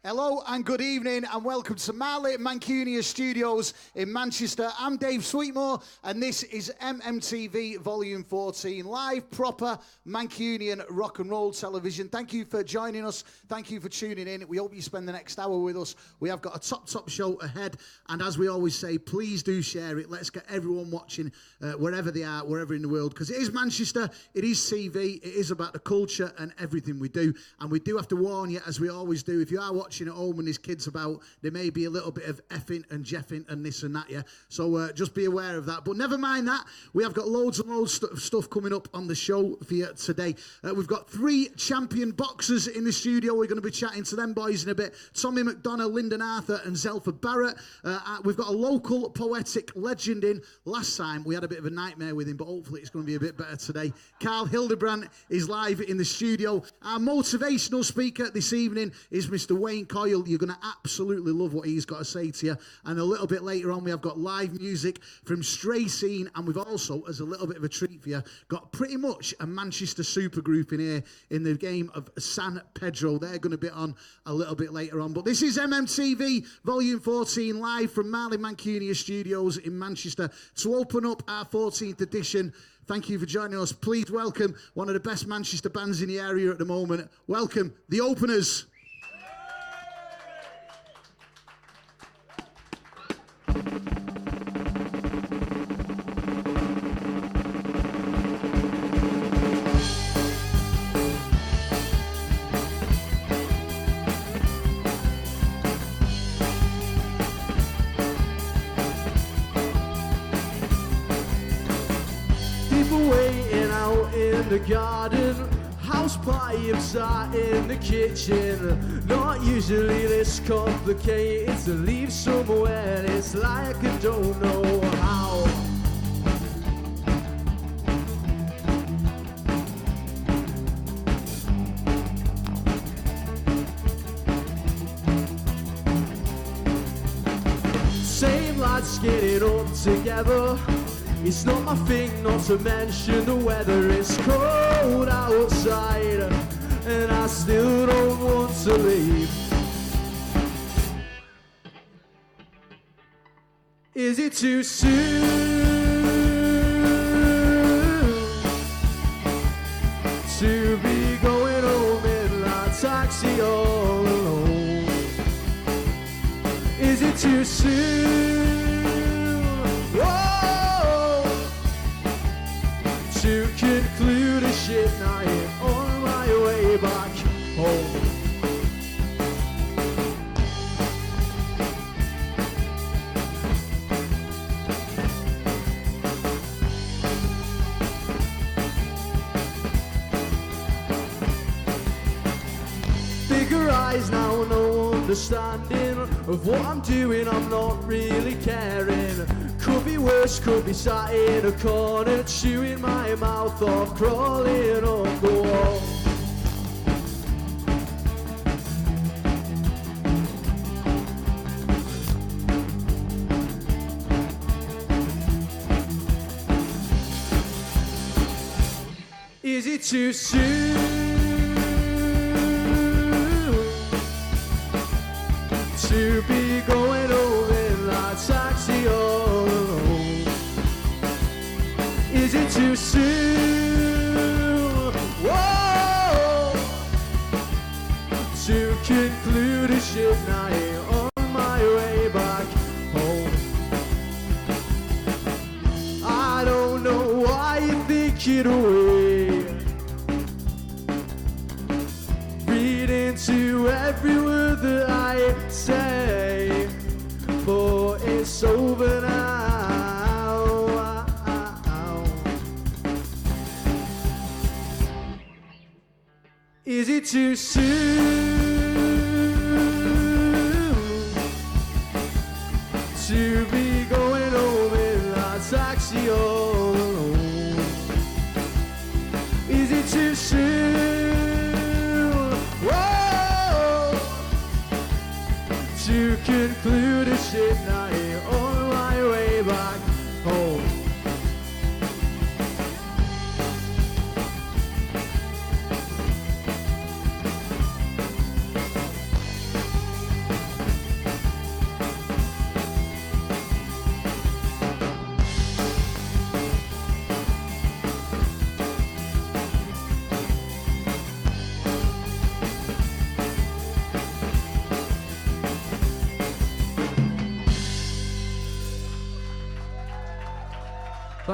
Hello and good evening and welcome to Marley Mancunian Studios in Manchester. I'm Dave Sweetmore and this is MMTV Volume 14, live proper Mancunian rock and roll television. Thank you for joining us. Thank you for tuning in. We hope you spend the next hour with us. We have got a top show ahead, and as we always say, please do share it. Let's get everyone watching wherever they are, wherever in the world, because it is Manchester, it is CV, it is about the culture and everything we do. And we do have to warn you, as we always do, if you are watching at home and there's kids about, there may be a little bit of effing and jeffing and this and that, yeah. So just be aware of that. But never mind that, we have got loads and loads of stuff coming up on the show for you today. We've got 3 champion boxers in the studio. We're going to be chatting to them boys in a bit. Tommy McDonagh, Lyndon and Zelfa Barrett. We've got a local poetic legend in. Last time we had a bit of a nightmare with him, but hopefully it's going to be a bit better today. Karl Hildebrandt is live in the studio. Our motivational speaker this evening is Mr. Wayne Coyle. You're going to absolutely love what he's got to say to you. And a little bit later on, we have got live music from Stray Scene, and we've also, as a little bit of a treat for you, got pretty much a Manchester supergroup in here in the game of San Pedro. They're going to be on a little bit later on. But this is MMTV Volume 14, live from Marley Mancunian Studios in Manchester. To open up our 14th edition, thank you for joining us. Please welcome one of the best Manchester bands in the area at the moment. Welcome, The Openers. Waiting out in the garden, house party upside in the kitchen. Not usually this complicated, to leave somewhere it's like I don't know how. Same lads getting up together. It's not my thing not to mention the weather. It's cold outside and I still don't want to leave. Is it too soon to be going home in that taxi all alone? Is it too soon to conclude a shit night on my way back home? Bigger eyes now, no understanding of what I'm doing, I'm not really caring. Could be worse, could be sat in a corner, chewing my mouth off, crawling on the wall. Is it too soon to be going home in that taxi all alone? Is it too soon, whoa, to conclude a shit night on my way back home? I don't know why you think it away, read into every word that I say, but it's over now. Is it too soon to be going home in that taxi all alone? Is it too soon, whoa, to conclude a shit night on my way back home?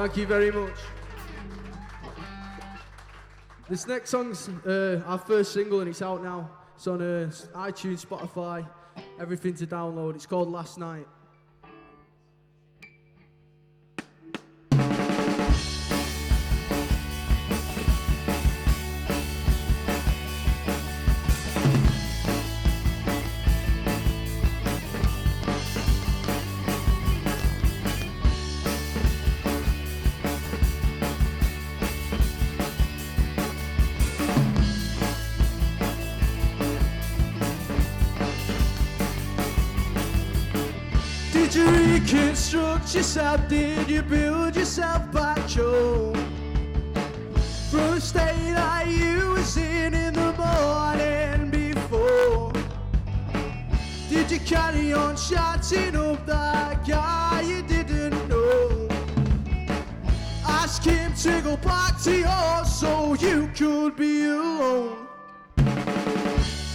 Thank you very much. This next song's our first single and it's out now. It's on iTunes, Spotify, everything to download. It's called Last Night. Did you reconstruct yourself? Did you build yourself back home? From the state that you was in the morning before? Did you carry on chatting up that guy you didn't know? Ask him to go back to yours so you could be alone.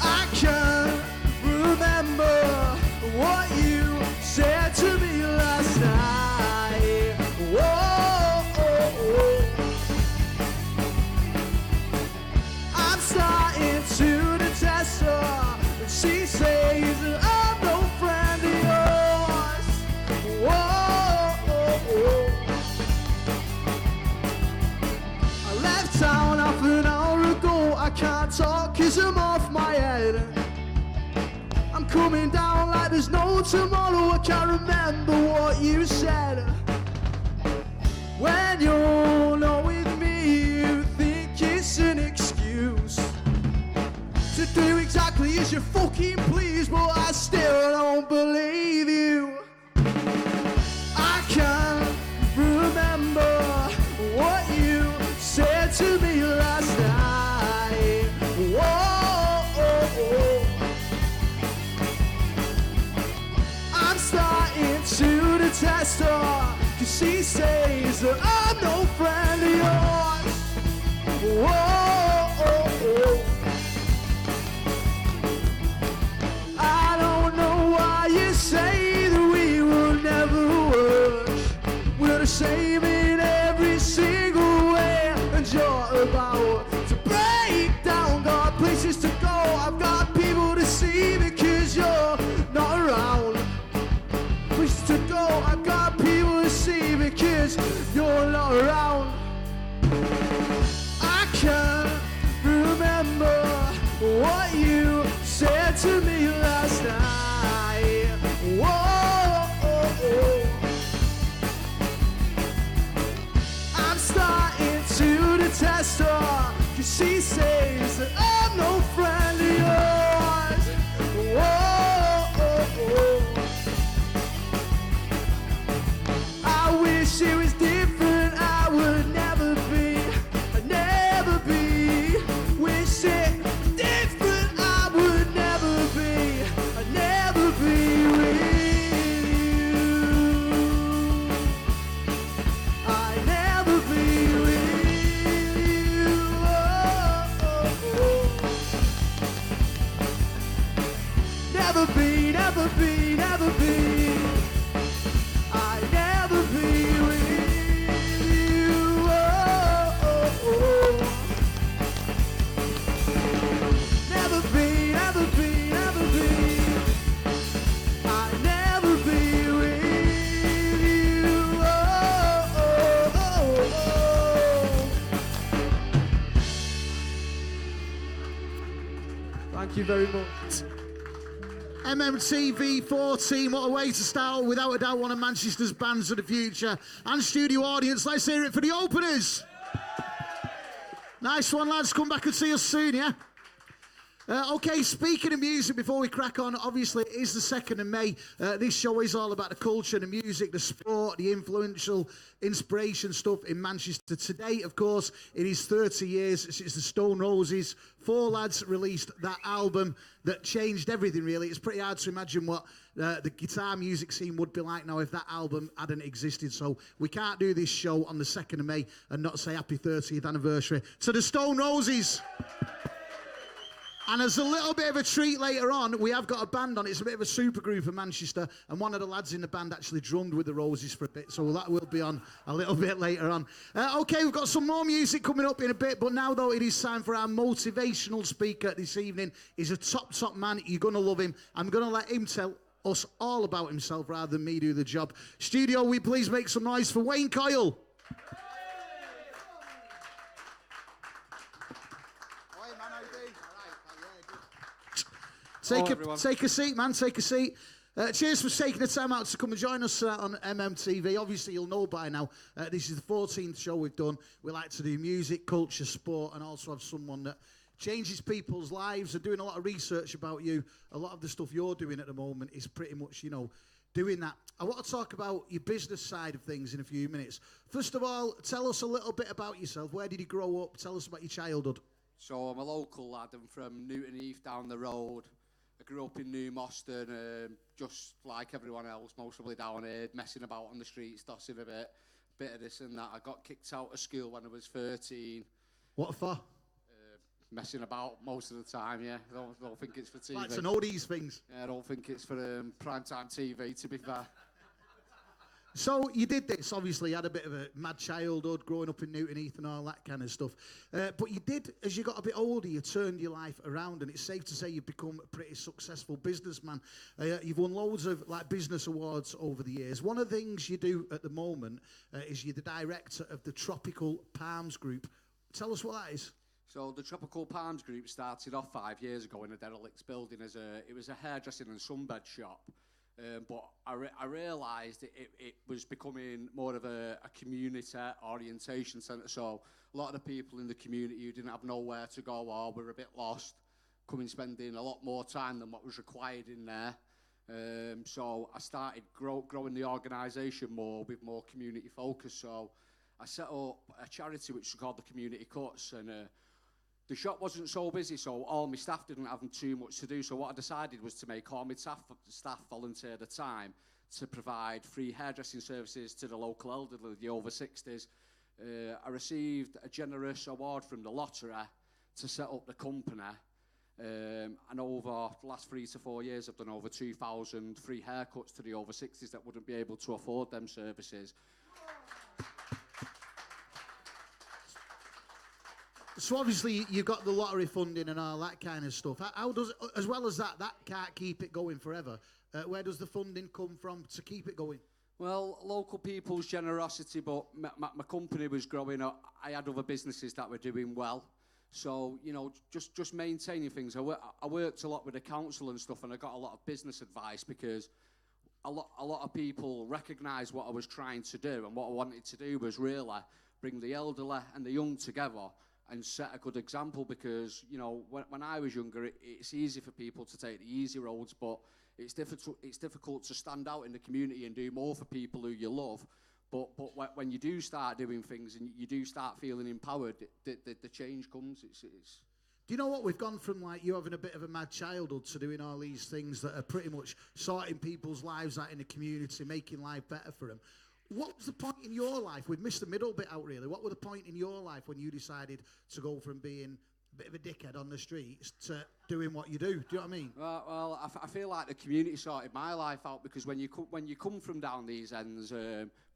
I can't remember what you said to me last night. Whoa, I'm starting to detest her. She says that I'm no friend of yours. Whoa, I left town half an hour ago. I can't talk 'cause I'm off my head. I'm coming down like there's no tomorrow. I can't remember what you said. When you're not with me, you think it's an excuse to do exactly as you fucking please, but I still don't believe you. I can't remember what you said to me last night. Whoa. Starting to detest her, 'cause she says that I'm no friend of yours. Whoa, I don't know why you say that we will never work. We're the same in every single way, and you're about to break down. Got places to go, I've got people to see because you're not around. To go, I've got people to see because you're not around. I can't remember what you said to me last night. Whoa, I'm starting to detest her, 'cause she says that I'm no friend of yours. Whoa. I wish it was different, I would never be, I'd never be. Wish it different, I would never be, I'd never be with you. I'd never be with you. Never be, never be, never be. I'd never be with you. Never be, never be, never be. I'd never be with you. Thank you very much. MMTV 14, what a way to start, without a doubt one of Manchester's bands of the future. And studio audience, let's hear it for The Openers. Nice one, lads. Come back and see us soon, yeah? Okay, speaking of music, before we crack on, obviously it is the 2nd of May. This show is all about the culture, the music, the sport, the influential inspiration stuff in Manchester. Today, of course, it is 30 years since the Stone Roses. 4 lads released that album that changed everything, really. It's pretty hard to imagine what the guitar music scene would be like now if that album hadn't existed. So we can't do this show on the 2nd of May and not say happy 30th anniversary to the Stone Roses. And as a little bit of a treat later on, we have got a band on. It's a bit of a super group in Manchester, and one of the lads in the band actually drummed with the Roses for a bit, so that will be on a little bit later on. Okay, we've got some more music coming up in a bit, but now, though, it is time for our motivational speaker this evening. He's a top man. You're going to love him. I'm going to let him tell us all about himself rather than me do the job. Studio, will you please make some noise for Wayne Coyle? Take a seat, man. Take a seat. Cheers for taking the time out to come and join us on MMTV. Obviously, you'll know by now, this is the 14th show we've done. We like to do music, culture, sport, and also have someone that changes people's lives. We're doing a lot of research about you. A lot of the stuff you're doing at the moment is pretty much, you know, doing that. I want to talk about your business side of things in a few minutes. First of all, tell us a little bit about yourself. Where did you grow up? Tell us about your childhood. So I'm a local lad. I'm from Newton Heath down the road. I grew up in New Moston, just like everyone else, mostly down here, messing about on the streets, dossing a bit of this and that. I got kicked out of school when I was 13. What for? Messing about most of the time, yeah. I don't think it's for TV. Like to know these things. Yeah, I don't think it's for primetime TV, to be fair. So you did this, obviously, you had a bit of a mad childhood, growing up in Newton Heath and all that kind of stuff. But you did, as you got a bit older, you turned your life around, and it's safe to say you've become a pretty successful businessman. You've won loads of business awards over the years. One of the things you do at the moment is you're the director of the Tropical Palms Group. Tell us what that is. So the Tropical Palms Group started off 5 years ago in a derelict building it was a hairdressing and sunbed shop. But I realised it was becoming more of a community orientation centre. So a lot of the people in the community who didn't have nowhere to go or were a bit lost, spending a lot more time than what was required in there. So I started growing the organisation more with more community focus. So I set up a charity which was called the Community Cuts, and the shop wasn't so busy, so all my staff didn't have too much to do. So what I decided was to make all my staff volunteer the time to provide free hairdressing services to the local elderly, the over 60s. I received a generous award from the lottery to set up the company. And over the last 3 to 4 years, I've done over 2,000 free haircuts to the over 60s that wouldn't be able to afford them services. So obviously you've got the lottery funding and all that kind of stuff. How does, as well as that can't keep it going forever. Where does the funding come from to keep it going? Well, local people's generosity, but my company was growing up. I had other businesses that were doing well. So, you know, just maintaining things. I worked a lot with the council and stuff, and I got a lot of business advice because a lot of people recognised what I was trying to do, and what I wanted to do was really bring the elderly and the young together and set a good example, because, you know, when I was younger, it's easy for people to take the easy roads, but it's difficult to stand out in the community and do more for people who you love. But when you do start doing things and you do start feeling empowered, the change comes. Do you know what? We've gone from, like, you having a bit of a mad childhood to doing all these things that are pretty much sorting people's lives out in the community, making life better for them. What was the point in your life? We've missed the middle bit out, really. What was the point in your life when you decided to go from being a bit of a dickhead on the streets to doing what you do? Do you know what I mean? Well, I feel like the community sorted my life out, because when you come from down these ends,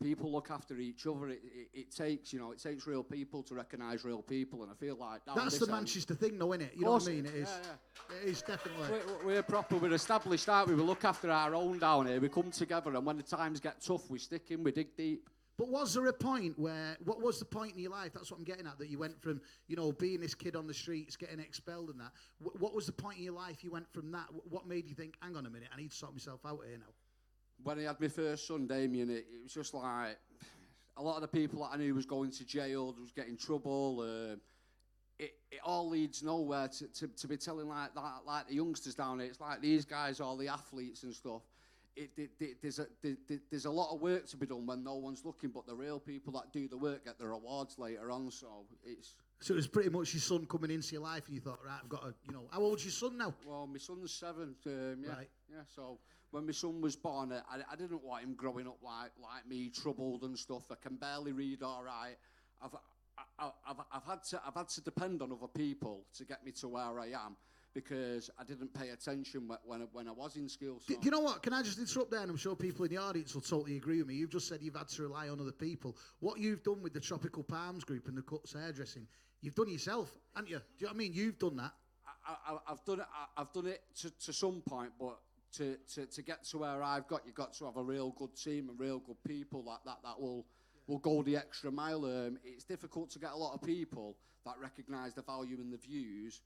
people look after each other. It takes real people to recognise real people, and I feel like that's the Manchester thing, though, isn't it? You know what I mean? It is. Yeah. It is definitely. We're proper. We're established, aren't we? We look after our own down here. We come together, and when the times get tough, we stick in. We dig deep. But was there a point where, what was the point in your life, that's what I'm getting at, that you went from, you know, being this kid on the streets, getting expelled and that, what was the point in your life you went from that? What made you think, hang on a minute, I need to sort myself out here now? When I had my first son, Damien, it was just like, a lot of the people that I knew was going to jail, was getting trouble, it all leads nowhere to be telling like the youngsters down here. It's like these guys, all the athletes and stuff. There's a lot of work to be done when no one's looking, but the real people that do the work get their awards later on. So it was pretty much your son coming into your life, and you thought, right, I've got to, you know, how old's your son now? Well, my son's 7. Right. Yeah. So when my son was born, I didn't want him growing up like me, troubled and stuff. I can barely read all right. I've had to depend on other people to get me to where I am, because I didn't pay attention when I was in school. So. Do you know what? Can I just interrupt there? And I'm sure people in the audience will totally agree with me. You've just said you've had to rely on other people. What you've done with the Tropical Palms group and the Cuts hairdressing, you've done yourself, haven't you? Do you know what I mean? You've done that. I've done it. I've done it to some point, but to get to where I've got, you've got to have a real good team and real good people that will go the extra mile. It's difficult to get a lot of people that recognise the value and the views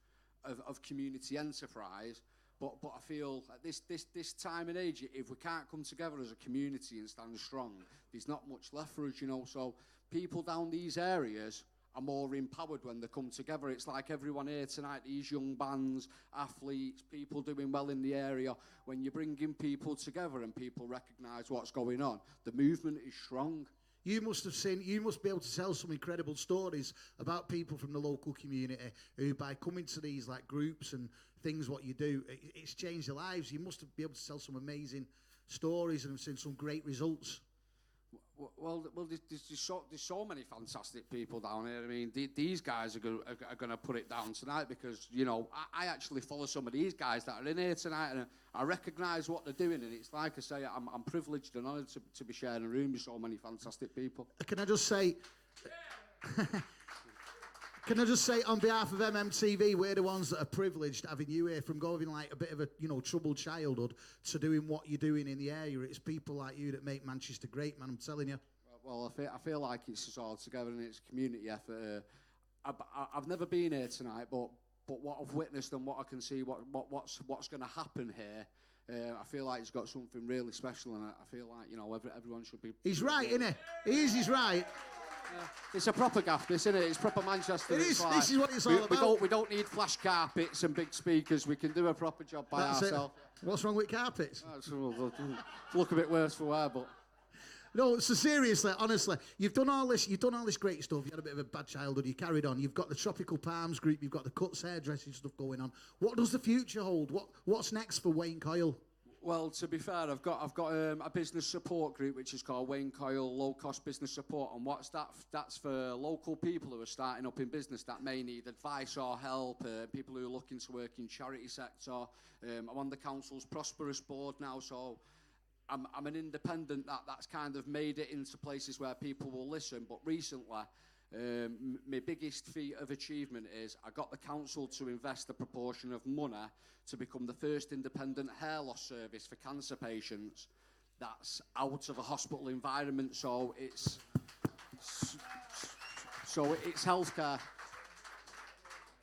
of community enterprise. But I feel at this time and age, if we can't come together as a community and stand strong, there's not much left for us, you know. So people down these areas are more empowered when they come together. It's like everyone here tonight, these young bands, athletes, people doing well in the area. When you're bringing people together and people recognise what's going on, the movement is strong. You must be able to tell some incredible stories about people from the local community who, by coming to these like groups and things, what you do, it's changed their lives. You must be able to tell some amazing stories and have seen some great results. Well, there's so many fantastic people down here. I mean, these guys are going to put it down tonight because, you know, I actually follow some of these guys that are in here tonight, and I recognise what they're doing, and it's like I say, I'm privileged and honoured to be sharing a room with so many fantastic people. Can I just say... Can I just say, on behalf of MMTV, we're the ones that are privileged having you here, from going like a bit of a, you know, troubled childhood to doing what you're doing in the area. It's people like you that make Manchester great, man, I'm telling you. Well, I feel like it's just all together and it's a community effort. I've never been here tonight, but what I've witnessed and what I can see, what's going to happen here, I feel like it's got something really special, and I feel like, you know, everyone should be... He's right, isn't he? He's right. It's a proper gaff, this, isn't it? It's proper Manchester. It is. Like, this is what it's all about. We don't need flash carpets and big speakers. We can do a proper job by ourselves. What's wrong with carpets? Look a bit worse for wear, but... No, so seriously, honestly, you've done all this great stuff. You had a bit of a bad childhood, you carried on. You've got the Tropical Palms group, you've got the Cuts hairdressing stuff going on. What does the future hold? What's next for Wayne Coyle? Well, to be fair, I've got a business support group which is called Wayne Coyle Low Cost Business Support, and what's that? That's for local people who are starting up in business that may need advice or help. People who are looking to work in charity sector. I'm on the council's Prosperous board now, so I'm an independent that's kind of made it into places where people will listen. But recently, my biggest feat of achievement is I got the council to invest a proportion of money to become the first independent hair loss service for cancer patients that's out of a hospital environment. So it's healthcare.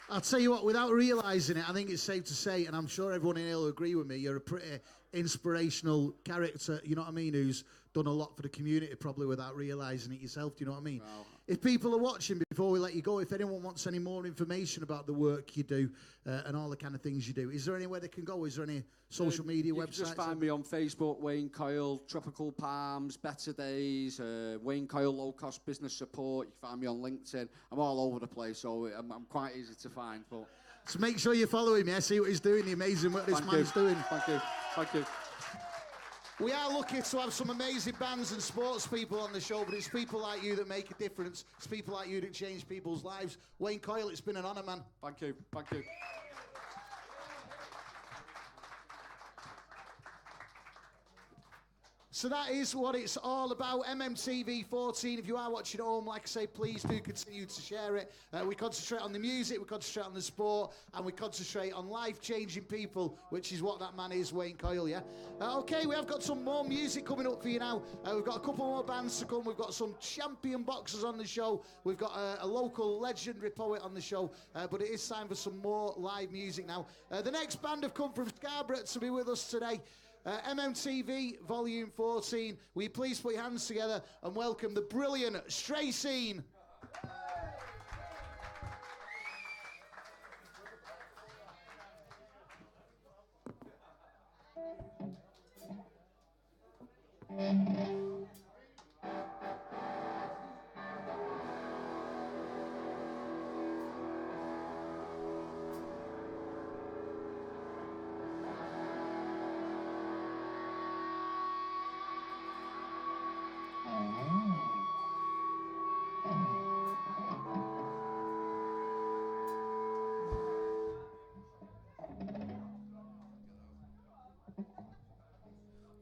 I'll tell you what, without realising it, I think it's safe to say, and I'm sure everyone in here will agree with me, you're a pretty inspirational character, you know what I mean, who's done a lot for the community, probably without realising it yourself, do you know what I mean? Wow. If people are watching, before we let you go, if anyone wants any more information about the work you do and all the kind of things you do, is there anywhere they can go? Is there any social media websites? You can just find me on Facebook, Wayne Coyle, Tropical Palms, Better Days, Wayne Coyle Low Cost Business Support. You can find me on LinkedIn. I'm all over the place, so I'm quite easy to find. But so make sure you follow him, yeah? See what he's doing, the amazing work this man's doing. Thank you. We are lucky to have some amazing bands and sports people on the show, but it's people like you that make a difference. It's people like you that change people's lives. Wayne Coyle, it's been an honour, man. Thank you. So that is what it's all about. MMTV 14. If you are watching at home, like I say, please do continue to share it. We concentrate on the music, we concentrate on the sport, and we concentrate on life-changing people, which is what that man is, Wayne Coyle, yeah? Okay, we have got some more music coming up for you now. We've got a couple more bands to come. We've got some champion boxers on the show. We've got a local legendary poet on the show, but it is time for some more live music now. The next band have come from Scarborough to be with us today. MMTV Volume 14. Will you please put your hands together and welcome the brilliant Stray Scene.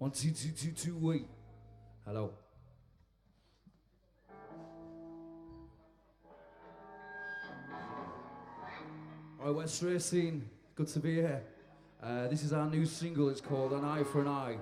1, 2, 2, 2, 2, wait. Hello. Alright, West Racing, good to be here. This is our new single, it's called An Eye for an Eye.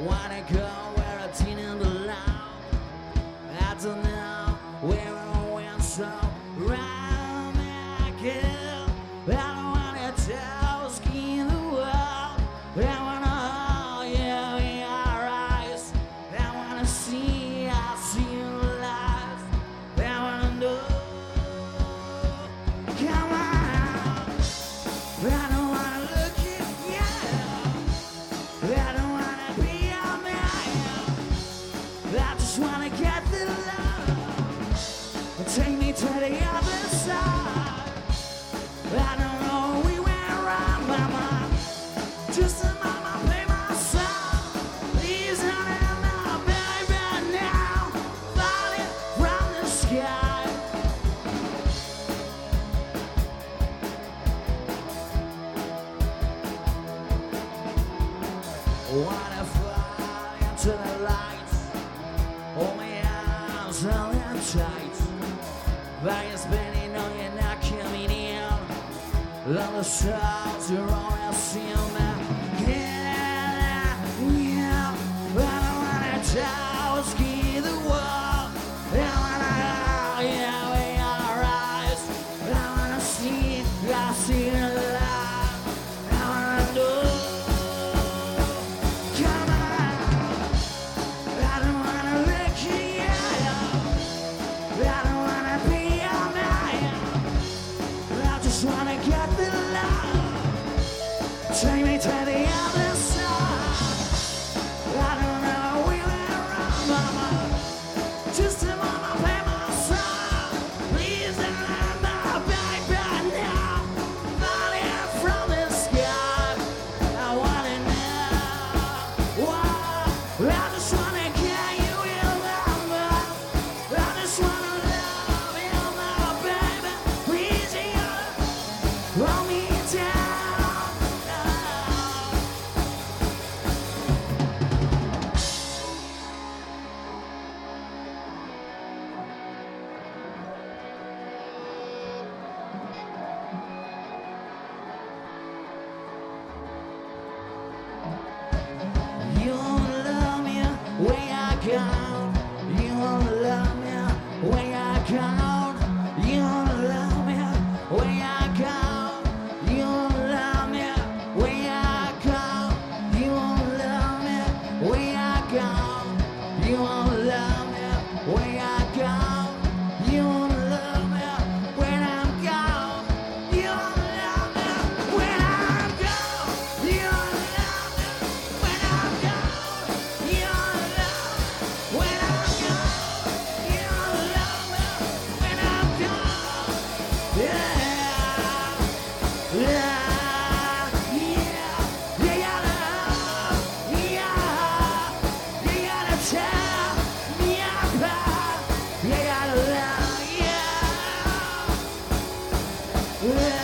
Wanna go where I didn't belong. I don't know where I went, so round back in. I don't wanna tell skin the world. I wanna hold you in your eyes. I wanna see your lies. I wanna know. Come on. I don't wanna look at you. I don't wanna be a man. I just wanna get the love. Take me to the other side. I don't know we went wrong, mama. Just a mama, play my song. Please don't have my baby now. Falling from the sky. Wanna fly into the light. Hold my arms held in tight. Like it's spinning on you're not coming in. Love the stars, you're always seeing me. Yeah. I don't wanna tell ski the world. I wanna hold you in your eyes. I wanna see the light. I wanna know. Come on. I don't wanna look at you. I don't wanna be a man. I just wanna get the love. Take me to the other side. I don't know we went wrong, mama. Just a mama, play my song. Please don't let my baby now. Falling from the sky. I wanna know why. I just wanna get you in my mouth. I just wanna love you, my baby. Please, you hold me down. You won't love me when I gone. You won't love me when I gone. You won't love me when I gone. You won't love me when I gone. You won't love me when I gone. You won't love me when I gone. You won't love me when I'm gone. You won't love me when I'm gone. You won't love me when I'm gone. You won't love me when I'm gone. You won't love me when I'm gone. Yeah, yeah, yeah. You gotta love, yeah. You gotta tell me apart. You gotta love, yeah. Yeah,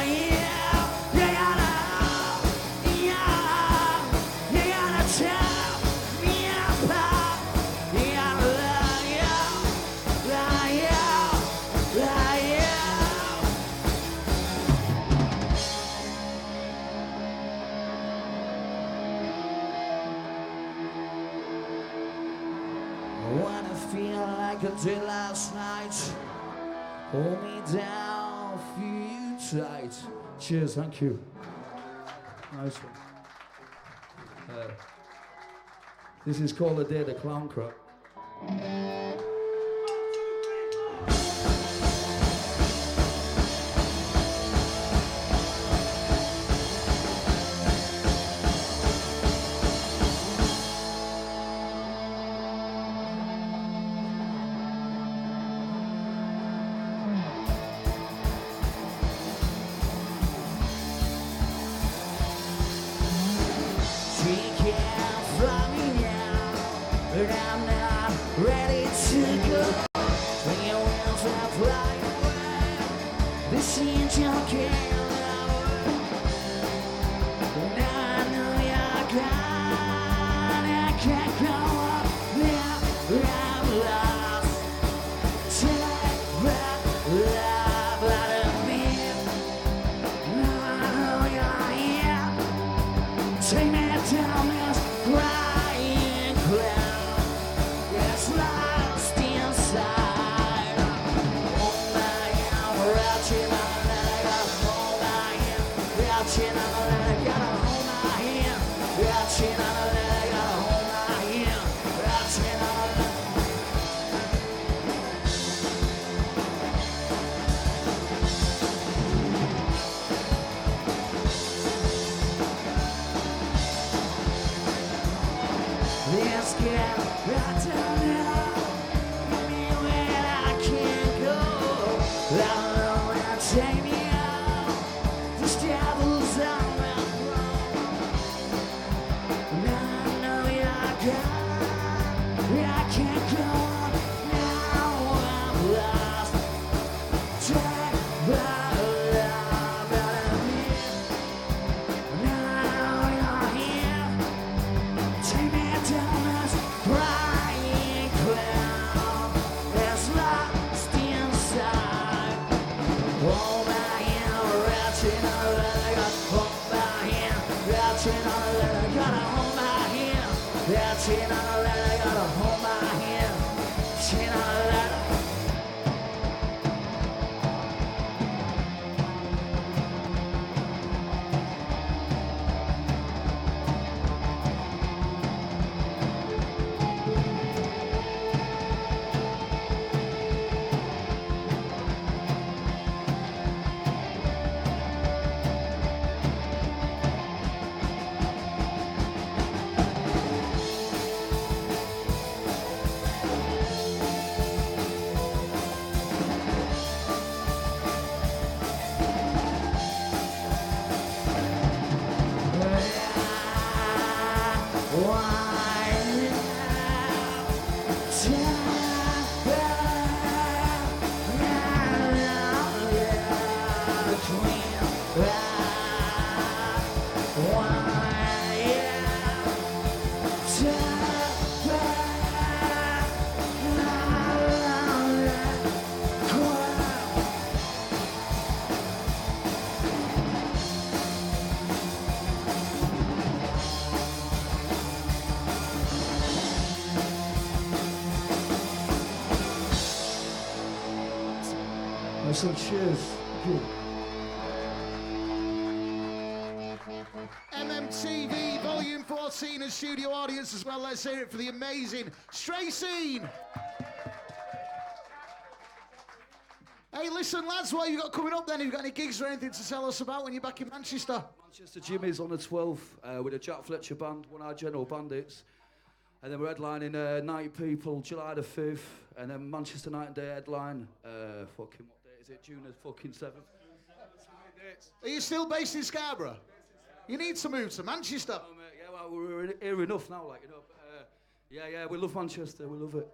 yeah. You gotta love, yeah. You gotta tell me apart. You gotta love, yeah. Yeah, yeah. Yeah, yeah. I wanna feel like I did last night. Hold me down, feel you tight. Cheers, thank you. Nice one. This is called The Day the Clown Crop. things you can't avoid. Now I know you're gone. I can't go on now. I'm lost. Take that love out of me. Now I know you're here. Take me down this crying cloud. It's lost inside. Oh my, I'm reaching on the leg. Oh my, I'm reaching on the leg. Oh my, I'm reaching on the leg. Oh my, I'm reaching on the leg. This girl, I don't know anywhere I can go. I don't know where to take me out. This devil's on my throne. Now I know you're gone. I can't go on. Now I'm lost. Take the love out of me. Now I know you're here. Take me down this crying cloud that's lost inside. Oh my hand, reaching on the leg. Oh my hand, reaching on the leg. Gotta hold my hand, reaching on the leg. Gotta hold my hand, reaching on the leg. So cheers. Good. MMTV Volume 14 and studio audience as well. Let's hear it for the amazing Stray Scene. Hey, listen, lads, what have you got coming up then? Have you got any gigs or anything to tell us about when you're back in Manchester? Manchester Jimmy's on the 12th with a Jack Fletcher band, One Eye General Bandits. And then we're headlining 90 people July the 5th. And then Manchester Night and Day headline, fucking what date is it? June the fucking 7th. Are you still based in Scarborough? You need to move to Manchester. Oh, mate, yeah, well, we're here enough now, like, you know. But, yeah, we love Manchester, we love it.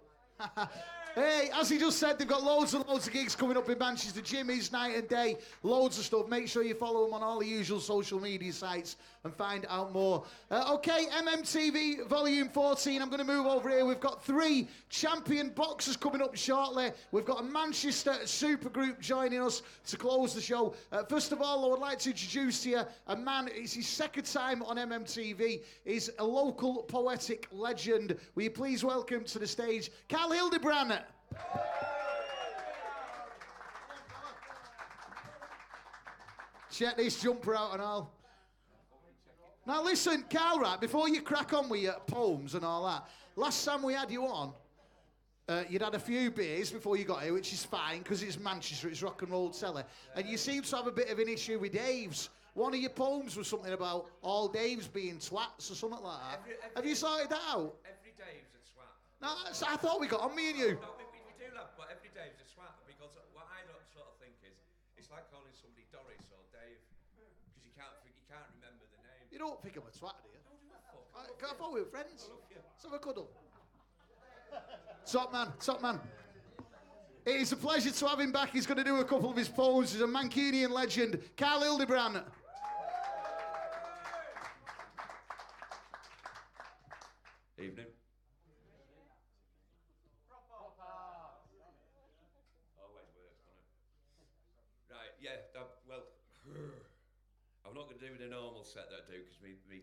Hey, as he just said, they've got loads and loads of gigs coming up in Manchester. Jimmy's, Night and Day, loads of stuff. Make sure you follow them on all the usual social media sites and find out more. Okay, MMTV Volume 14. I'm going to move over here. We've got 3 champion boxers coming up shortly. We've got a Manchester supergroup joining us to close the show. First of all, I would like to introduce to you a man. It's his second time on MMTV. He's a local poetic legend. Will you please welcome to the stage Cal Hildebrand? Check this jumper out and all. Now listen, Carl, right, before you crack on with your poems and all that, last time we had you on, you'd had a few beers before you got here, which is fine, because it's Manchester, it's rock and roll telly, and you seem to have a bit of an issue with Dave's. One of your poems was something about all Daves being twats or something like that. Have you sorted that out? Every Dave's a swat. No, I thought we got on, me and you. No, we do love, but every Dave's a swat, because what I sort of think is, it's like calling somebody Doris or Dave, because you can't remember the name. You don't think I'm a twat, do you? No, do I fuck? I thought we were friends. I love you. Let's have a cuddle. Top man, top man. It is a pleasure to have him back. He's going to do a couple of his poems. He's a Mancunian legend, Karl Hildebrandt. Evening. Always works, doesn't it? Right, yeah, well, I'm not going to do the normal set that I do because my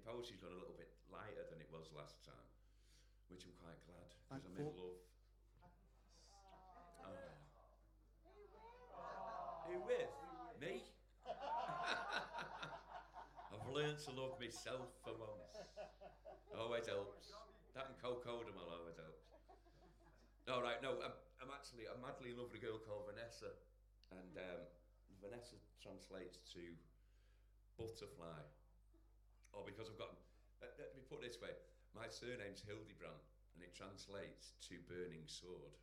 poetry's got a little bit lighter than it was last time, which I'm quite glad because I'm in love. Who with? Me? I've learned to love myself for once. Always helps. That and cocodamol always helps. No, right, no, I'm madly in love with a girl called Vanessa. And Vanessa translates to butterfly. Or because I've got, let me put it this way, my surname's Hildebrandt and it translates to burning sword.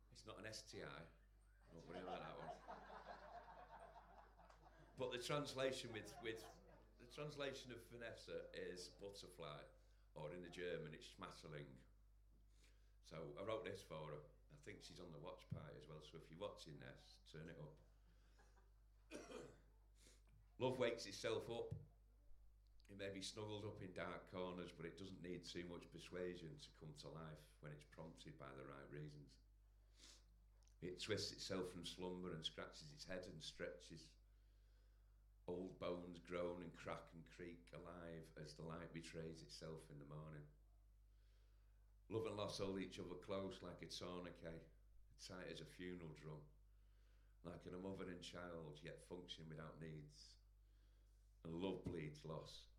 It's not an STI, don't worry about that one. But the translation the translation of Vanessa is butterfly, or in the German it's Schmetterling. So I wrote this for her. I think she's on the watch party as well, so if you're watching this, turn it up. Love wakes itself up. It may be snuggled up in dark corners, but it doesn't need too much persuasion to come to life when it's prompted by the right reasons. It twists itself from slumber and scratches its head and stretches. Old bones groan and crack and creak alive as the light betrays itself in the morning. Love and loss hold each other close like a tourniquet, tight as a funeral drum, like a mother and child yet function without needs. And love bleeds loss.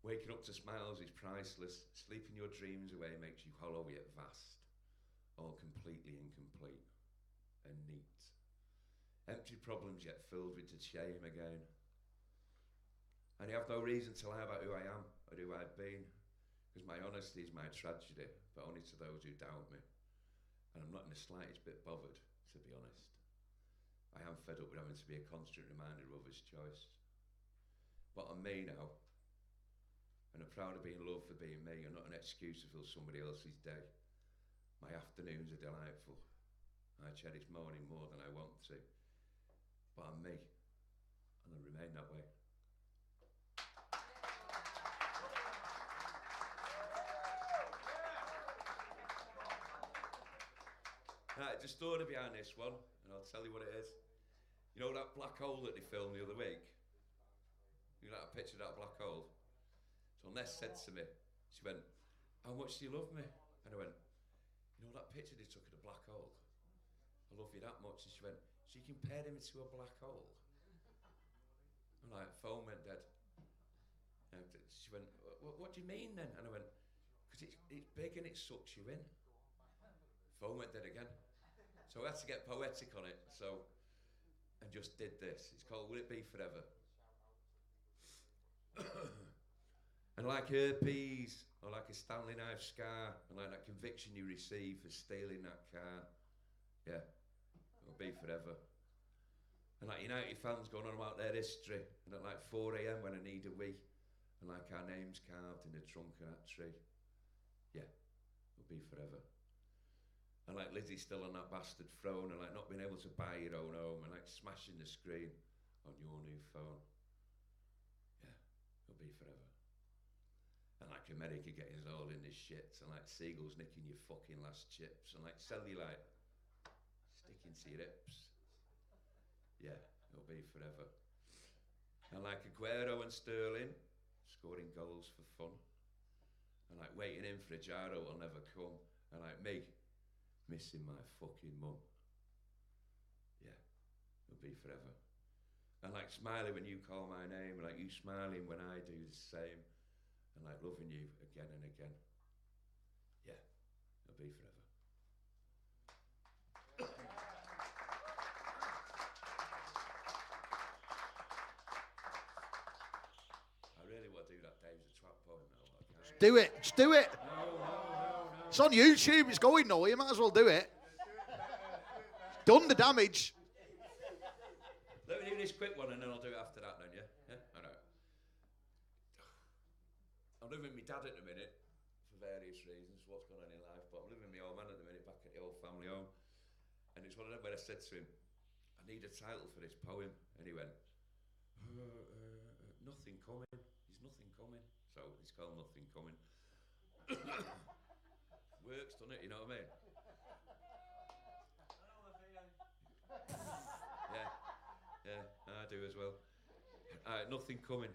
Waking up to smiles is priceless. Sleeping your dreams away makes you hollow yet vast, all completely incomplete and neat. Empty problems yet filled with the shame again. And I have no reason to lie about who I am or who I've been, because my honesty is my tragedy, but only to those who doubt me. And I'm not in the slightest bit bothered, to be honest. I am fed up with having to be a constant reminder of others' choice. But I'm me now, and I'm proud of being loved for being me, and not an excuse to fill somebody else's day. My afternoons are delightful. I cherish morning more than I want to. But I'm me, and I'll remain that way. Right, the story behind this one, and I'll tell you what it is. You know that black hole that they filmed the other week? You know that picture of that black hole? So Ness said to me, she went, "How much do you love me?" And I went, "You know that picture they took of the black hole? I love you that much." And she went, "So you compared him to a black hole?" I'm like, phone went dead. And she went, what do you mean then? And I went, "Because it's big and it sucks you in." Phone went dead again. So I had to get poetic on it, and just did this. It's called Will It Be Forever? And like herpes, or like a Stanley knife scar, and like that conviction you receive for stealing that car, yeah, it'll be forever. And like United fans going on about their history, and at like 4 a.m. when I need a wee, and like our names carved in the trunk of that tree, yeah, it'll be forever. And like Lizzie still on that bastard throne, and like not being able to buy your own home, and like smashing the screen on your new phone, yeah, it'll be forever. And like America getting us all in this shit, and like seagulls nicking your fucking last chips, and like cellulite sticking to your hips. Yeah, it'll be forever. And like Aguero and Sterling scoring goals for fun, and like waiting in for a gyro will never come, and like me missing my fucking mum. Yeah, it'll be forever. And like smiling when you call my name, and like you smiling when I do the same, and like loving you again and again. Yeah, it'll be forever. I really want to do that Dave's a Trap poem now. Just do it. Just do it. It's on YouTube. It's going nowhere. You might as well do it. Done the damage. Let me do this quick one and then I'll do it after that then, yeah? Yeah? All right. I'm living with my dad at the minute for various reasons, what's going on in life, but I'm living with my old man at the minute back at the old family home. And it's one of them where I said to him, I need a title for this poem. And he went, nothing coming. There's nothing coming. So it's called Nothing Coming. Works, doesn't it? You know what I mean? Yeah, I do as well. Nothing coming.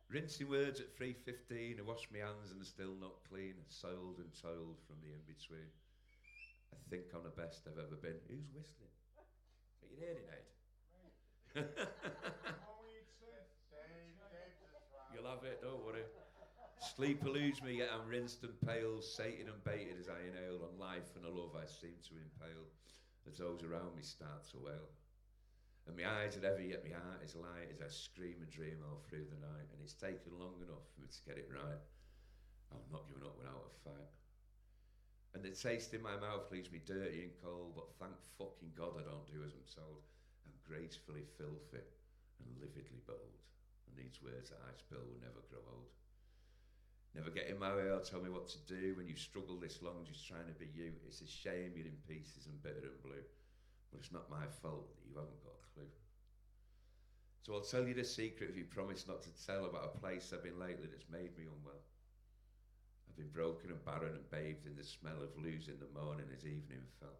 Rinsing words at 3:15. I wash my hands and they're still not clean. Soiled and toiled from the in-between. I think I'm the best I've ever been. Who's whistling? Are you hearing, Ed? You'll have it, don't worry. Sleep eludes me, yet I'm rinsed and pale, sated and baited as I inhale on life and the love I seem to impale, as those around me start to wail. And my eyes are heavy, yet my heart is light as I scream and dream all through the night, and it's taken long enough for me to get it right. I'm not giving up without a fight. And the taste in my mouth leaves me dirty and cold, but thank fucking God I don't do as I'm told. I'm gracefully filthy and lividly bold, and these words that I spill will never grow old. Never get in my way or tell me what to do when you struggle this long just trying to be you. It's a shame you're in pieces and bitter and blue, but it's not my fault that you haven't got a clue. So I'll tell you the secret if you promise not to tell about a place I've been lately that's made me unwell. I've been broken and barren and bathed in the smell of losing the morning as evening fell.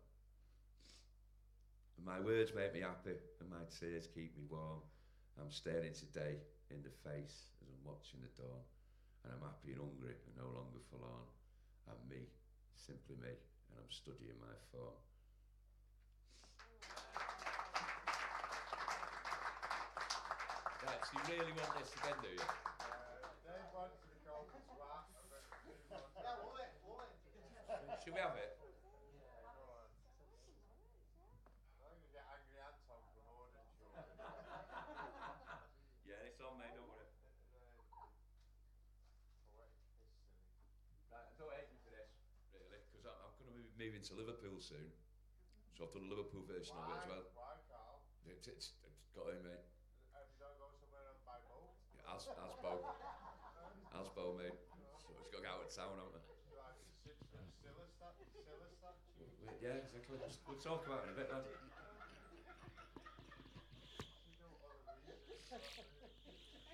And my words make me happy and my tears keep me warm. I'm staring today in the face as I'm watching the dawn. And I'm happy and hungry and no longer forlorn. I'm me, simply me, and I'm studying my form. Right, so you really want this again, do you? Dave wants to be called the swat. Should we have it? Yeah, go on. I'm going to get angry Anton fromOrden show. Yeah, it's on, mate, don't worry. Right, don't hate me for this, really, because I'm going to be moving to Liverpool soon. So I've done a Liverpool version of it as well. Why, Carl? It's got in, mate. If you don't go somewhere on by boat? Yeah, Asbo, mate. So it's got to get out of town, haven't I? Like Scylla statue? Yeah, exactly. We'll talk about it in a bit, lad.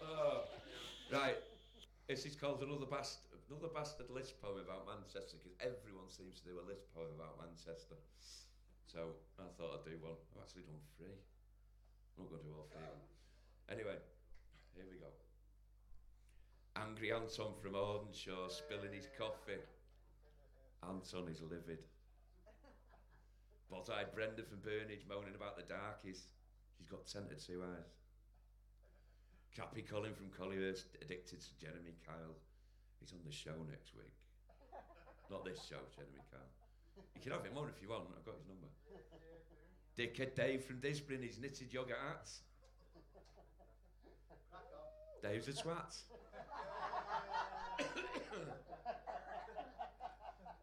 Oh, right. This is called Another Bastard List Poem about Manchester, because everyone seems to do a list poem about Manchester. So I thought I'd do one. I've actually done 3. I'm not going to do all 3 of them. Anyway, here we go. Angry Anton from Ordenshaw spilling his coffee. Anton is livid. Bot-eyed Brenda from Burnage moaning about the darkies. She's got 10 to 2 eyes. Cappy Colin from Collyhurst addicted to Jeremy Kyle. He's on the show next week. Not this show, Jeremy Kyle. You can have him on if you want, I've got his number. Dickhead Dave from Disbury in his knitted yoga hats. Dave's a twat.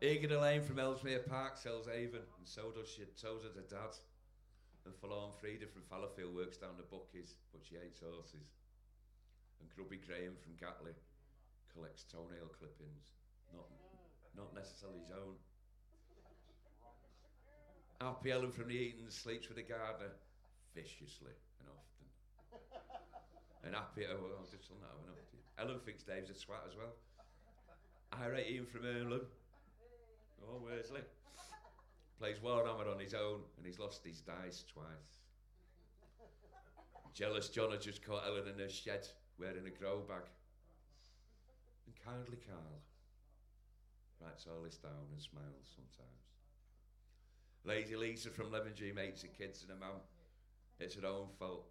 Egan Elaine from Ellesmere Park sells Avon, and so does her dad. And Forlorn Frida from Fallowfield works down the bookies, but she hates horses. And Grubby Graham from Gatley collects toenail clippings, not necessarily his own. Happy Ellen from the Eatons sleeps with the gardener viciously and often. And Happy, I'll just on that one. Ellen thinks Dave's a twat as well. Irate Ian from Earnham. Oh, Worsley. Plays Warhammer on his own and he's lost his dice twice. Jealous John had just caught Ellen in her shed wearing a grow bag. And Kindly Carl writes all this down and smiles sometimes. Lazy Lisa from Levenshulme hates her kids and her mum. It's her own fault.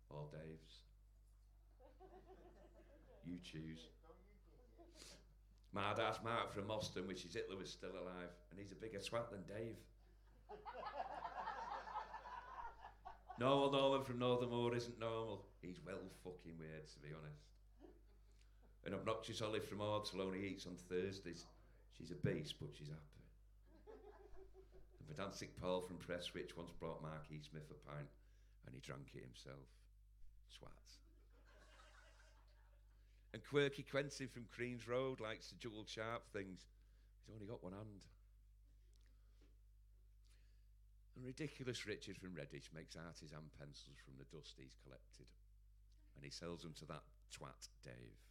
Or Dave's. You choose. Mad ass Mark from Moston wishes Hitler was still alive, and he's a bigger twat than Dave. Normal Norman from Northern Moor isn't normal. He's well fucking weird, to be honest. An obnoxious Olive from Ordsall only eats on Thursdays. She's a beast, but she's happy. The pedantic Paul from Prestwich once brought Mark E. Smith a pint, and he drank it himself. Swats. And quirky Quentin from Queen's Road likes to juggle sharp things. He's only got one hand. And ridiculous Richard from Redditch makes artisan pencils from the dust he's collected. And he sells them to that twat, Dave.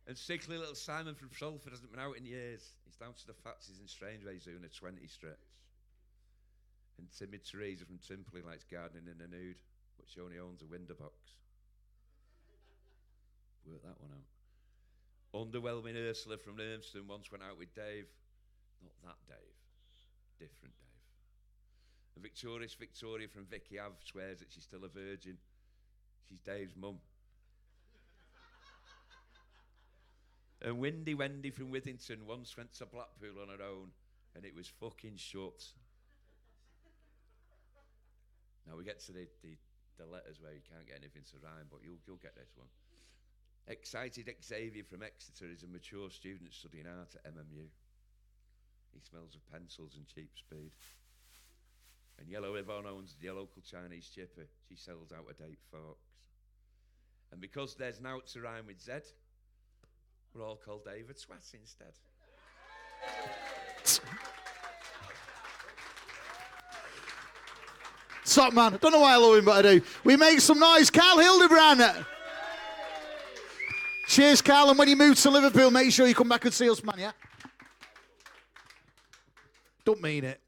And sickly little Simon from Salford hasn't been out in years. He's down to the Fatsies in Strangeways doing a 20 stretch. And timid Teresa from Timperley likes gardening in a nude, but she only owns a window box. Work that one out. Underwhelming Ursula from Urmston once went out with Dave. Not that Dave, different Dave. And victorious Victoria from Vicky Ave swears that she's still a virgin. She's Dave's mum. And Windy Wendy from Withington once went to Blackpool on her own, and it was fucking shut. Now we get to the letters where you can't get anything to rhyme, but you'll get this one. Excited Xavier from Exeter is a mature student studying art at MMU. He smells of pencils and cheap speed. And Yellow Yvonne owns the local Chinese chipper. She sells out-of-date forks. And because there's now to rhyme with Z, we're all called David Swat instead. Top man. I don't know why I love him, but I do. We make some noise. Cal Hildebrand. Cheers, Cal. And when you move to Liverpool, make sure you come back and see us, man, yeah? Don't mean it.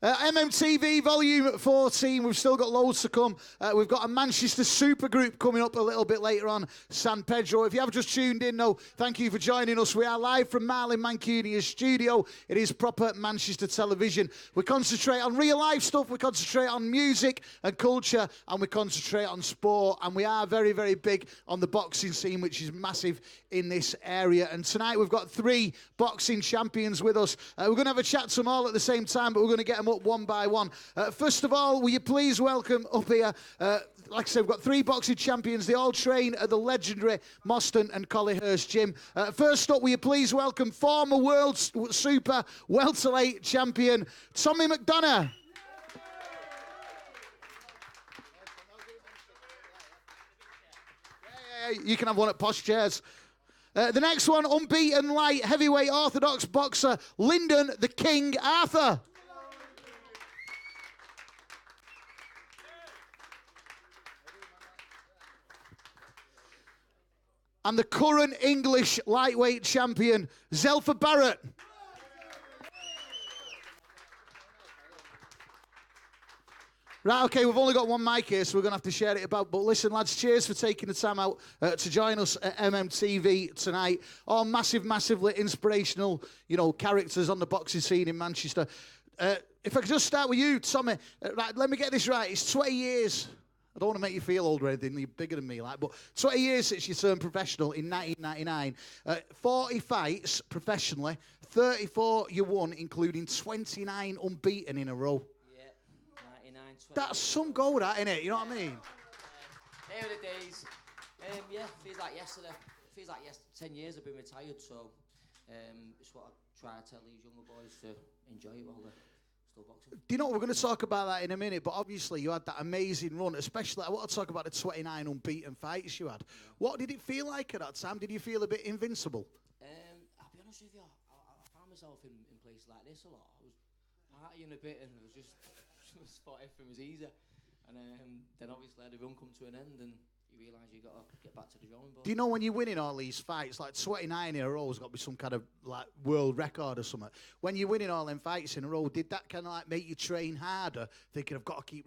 MMTV Volume 14, we've still got loads to come. We've got a Manchester supergroup coming up a little bit later on, San Pedro. If you have just tuned in, no, thank you for joining us. We are live from Marlin Mancunia's studio. It is proper Manchester television. We concentrate on real life stuff, we concentrate on music and culture, and we concentrate on sport. And we are very, very big on the boxing scene, which is massive in this area. And tonight we've got 3 boxing champions with us. We're going to have a chat to them all at the same time, but we're going to get them up one by one. First of all, will you please welcome up here, like I said, we've got 3 boxing champions. They all train at the legendary Moston and Collyhurst gym. First up, will you please welcome former world super welterweight champion, Tommy McDonagh. Yeah, you can have one at posh chairs. The next one, unbeaten light heavyweight orthodox boxer, Lyndon the King Arthur. And the current English lightweight champion, Zelfa Barrett. Right, okay, we've only got one mic here, so we're going to have to share it about. But listen, lads, cheers for taking the time out to join us at MMTV tonight. All massively inspirational, characters on the boxing scene in Manchester. If I could just start with you, Tommy. Right, let me get this right. It's 20 years. I don't want to make you feel old or anything. You're bigger than me, but 20 years since you turned professional in 1999. 40 fights professionally, 34 you won, including 29 unbeaten in a row. That's some goal, that, isn't it? You know what I mean? Here are the days. Feels like yesterday. 10 years I've been retired, so it's what I try to tell these younger boys to enjoy it while they're still boxing. Do you know, we're going to talk about that in a minute, but obviously you had that amazing run, especially, I want to talk about the 29 unbeaten fights you had. Yeah. What did it feel like at that time? Did you feel a bit invincible? I'll be honest with you, I found myself in places like this a lot. I was partying a bit and it was just... spot everything was easier, and then obviously the run come to an end and you realise you got to get back to the drawing board. Do you know when you're winning all these fights, like 29 in a row has got to be some kind of like world record or something. When you're winning all them fights in a row, did that kind of like make you train harder, thinking I've got to keep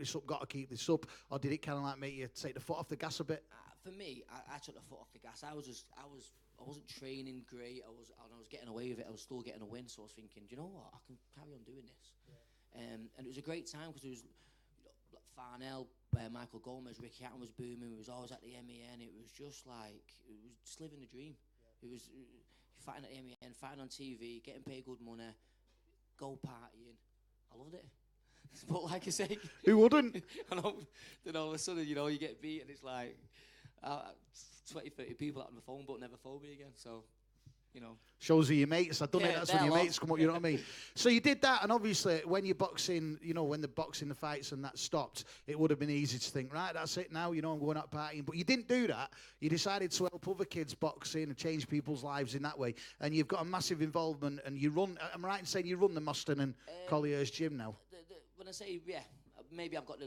this up, or did it kind of like make you take the foot off the gas a bit? For me, I took the foot off the gas. I wasn't training great. I was getting away with it. I was still getting a win, so I was thinking, do you know what? I can carry on doing this. And it was a great time because there was Farnell, Michael Gomez, Ricky Hatton was booming. We was always at the MEN. It was just like, it was just living the dream. Yeah. It was fighting at the MEN, fighting on TV, getting paid good money, go partying. I loved it. But like I say, who wouldn't? Then all of a sudden, you get beat and it's like 20, 30 people out on the phone but never phone me again. So you know. Shows you your mates. I've done it. Yeah, That's when your they're mates come up. You know what I mean? So you did that, and obviously when you're boxing, you know, when the boxing, the fights and that stopped, it would have been easy to think, right, that's it now. You know, I'm going out partying. But you didn't do that. You decided to help other kids boxing and change people's lives in that way. And you've got a massive involvement. And you run. Am I right in saying you run the Mustang and Collier's gym now? When I say maybe I've got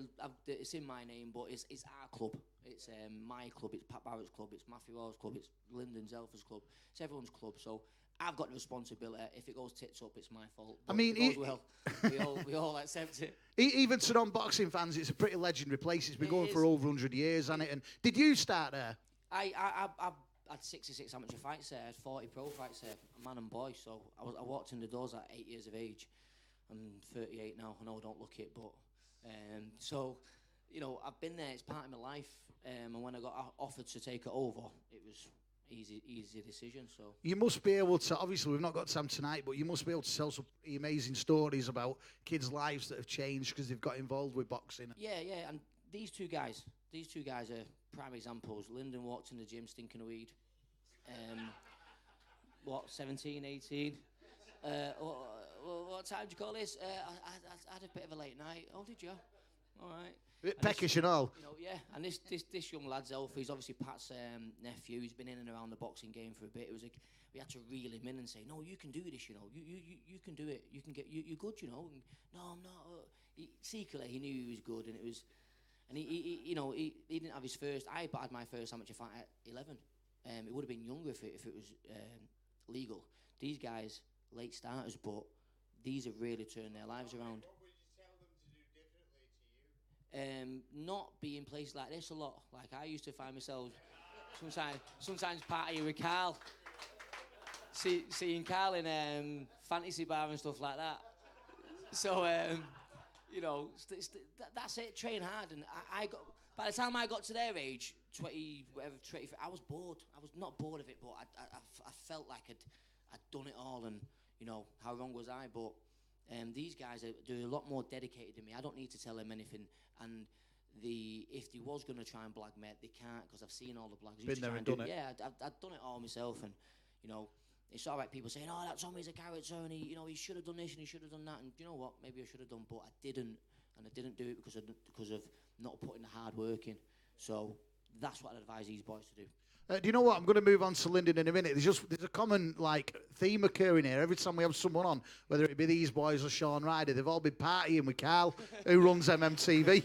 it's in my name, but it's our club. It's my club. It's Pat Barrett's club. It's Matthew Orr's club. It's Lyndon Zelfa's club. It's everyone's club. So I've got the responsibility. If it goes tits up, it's my fault. But I mean, if it goes well, we all accept it. Even to non-boxing fans, it's a pretty legendary place. It's been going for over 100 years, hasn't it? And did you start there? I had 66 amateur fights there. I had 40 pro fights there, man and boy. So I walked in the doors at 8 years of age. I'm 38 now. I know I don't look it, but so you know, I've been there. It's part of my life. And when I got offered to take it over, it was easy decision. So you must be able to. Obviously, we've not got time tonight, but you must be able to tell some pretty amazing stories about kids' lives that have changed because they've got involved with boxing. Yeah, and these two guys are prime examples. Lyndon walked in the gym stinking of weed. 17, 18. What time do you call this? I had a bit of a late night. Oh, did you? All right. Bit peckish and all. You know, yeah. And this young lad, Zelfa, he's obviously Pat's nephew. He's been in and around the boxing game for a bit. It was like we had to reel him in and say, "No, you can do this. You know, you can do it. You can get. You're good. You know." And, no, I'm not. Secretly, he knew he was good, and it was. And he didn't have his first. I had my first amateur fight at 11. It would have been younger if it was legal. These guys, late starters, but these have really turned their lives around. What would you tell them to do differently to you? Not be in places like this a lot. Like I used to find myself sometimes partying with Karl. Seeing Karl in fantasy bar and stuff like that. So you know, that's it. Train hard, and I got. By the time I got to their age, 20, whatever, 20, I was bored. I was not bored of it, but I felt like I'd done it all, and you know, how wrong was I? But these guys they're a lot more dedicated than me. I don't need to tell them anything, and if they was going to try and blag me, they can't, because I've seen all the blags. Been there and done it. Yeah, I've done it all myself, and you know, it's all right. People saying, "Oh, that Tommy's a character, and he should have done this and he should have done that." And you know what? Maybe I should have done, but I didn't, and I didn't do it because of not putting the hard work in. So that's what I'd advise these boys to do. Do you know what? I'm going to move on to Lyndon in a minute. There's a common theme occurring here. Every time we have someone on, whether it be these boys or Sean Ryder, they've all been partying with Karl, who runs MMTV.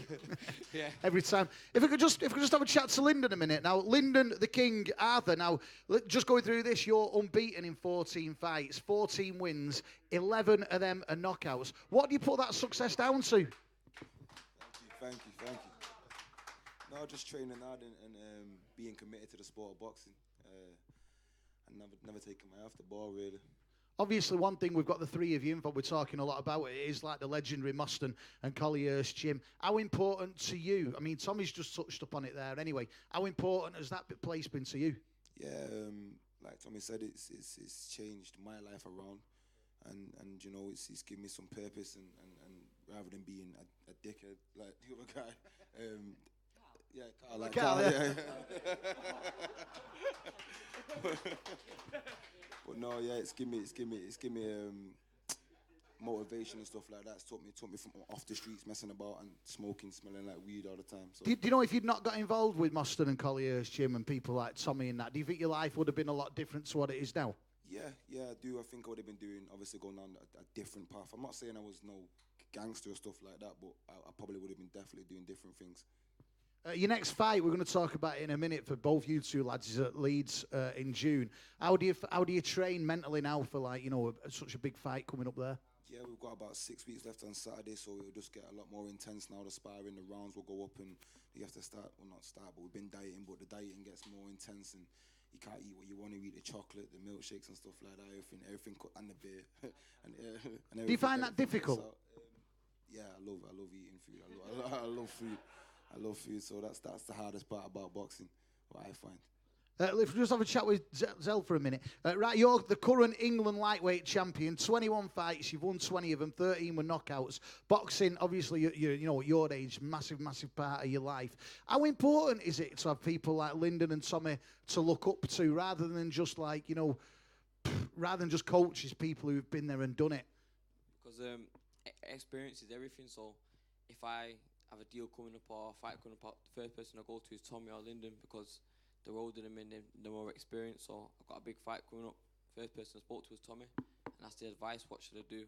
Yeah. Every time. If we could just have a chat to Lyndon a minute. Now, Lyndon, the King Arthur. Now, just going through this, you're unbeaten in 14 fights, 14 wins, 11 of them are knockouts. What do you put that success down to? Thank you. No, just training hard and being committed to the sport of boxing. And never taking my eye off the ball, really. Obviously, one thing we've got the three of you involved, we're talking a lot about it, is like the legendary Mustang and Collier's gym. How important to you? I mean, Tommy's just touched up on it there anyway. How important has that place been to you? Yeah, like Tommy said, it's changed my life around. And you know, it's given me some purpose and rather than being a dickhead like the other guy. Yeah, Karl, like Karl, Karl, yeah. But no, yeah, it's given me motivation and stuff like that. It's took me from off the streets, messing about and smoking, smelling like weed all the time. So. Do you know, if you'd not got involved with Mustang and Collier's gym and people like Tommy and that, do you think your life would have been a lot different to what it is now? Yeah, I do. I think I would have been going on a different path. I'm not saying I was no gangster or stuff like that, but I probably would have been definitely doing different things. Your next fight, we're going to talk about it in a minute for both you two lads, is at Leeds in June. How do you train mentally now for such a big fight coming up there? Yeah, we've got about 6 weeks left on Saturday, so it'll just get a lot more intense now. The sparring, the rounds will go up, and you have to not start, but we've been dieting, but the dieting gets more intense, and you can't eat what you want to eat, the chocolate, the milkshakes and stuff like that, everything and the beer. and do you find that difficult? So, yeah, I love eating food. I love food. I love food, so that's the hardest part about boxing, what I find. Let's just have a chat with Zelfa for a minute. Right, you're the current England lightweight champion. 21 fights, you've won 20 of them, 13 were knockouts. Boxing, obviously, you're at your age, massive part of your life. How important is it to have people like Lyndon and Tommy to look up to, rather than just rather than just coaches, people who've been there and done it? Because experience is everything. So if I have a deal coming up or a fight coming up, the first person I go to is Tommy or Lyndon because they're older than me and they're more experienced. So I've got a big fight coming up. First person I spoke to was Tommy, and that's the advice. What should I do?